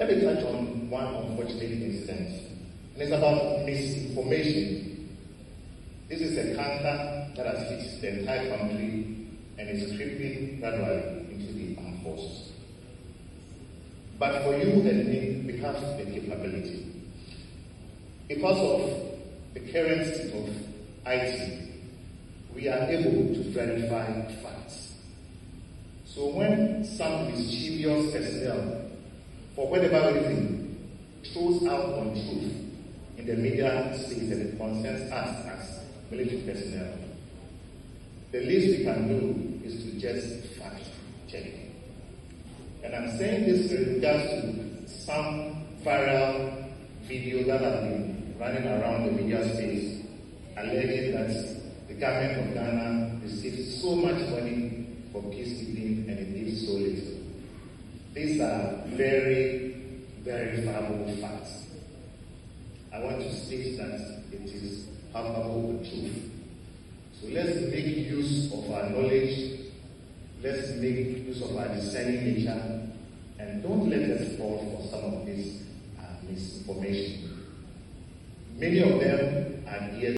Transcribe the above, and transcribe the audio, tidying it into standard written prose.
Let me touch on one unfortunate incident. And it's about misinformation. This is a cancer that has hit the entire country and is creeping gradually into the armed forces. But for you and me, we have the capability. Because of the current state of IT, we are able to verify facts. So when some mischievous personnel, for whatever reason, throws out untruth in the media space that it concerns us as military personnel, the least we can do is to just fact check. And I'm saying this in regards to some viral videos that have been running around the media space, alleging that the government of Ghana receives so much money for peacekeeping and it gives so little. These are very verifiable facts. I want to state that it is palpable with truth. So let's make use of our knowledge, let's make use of our discerning nature, and don't let us fall for some of this misinformation. Many of them are here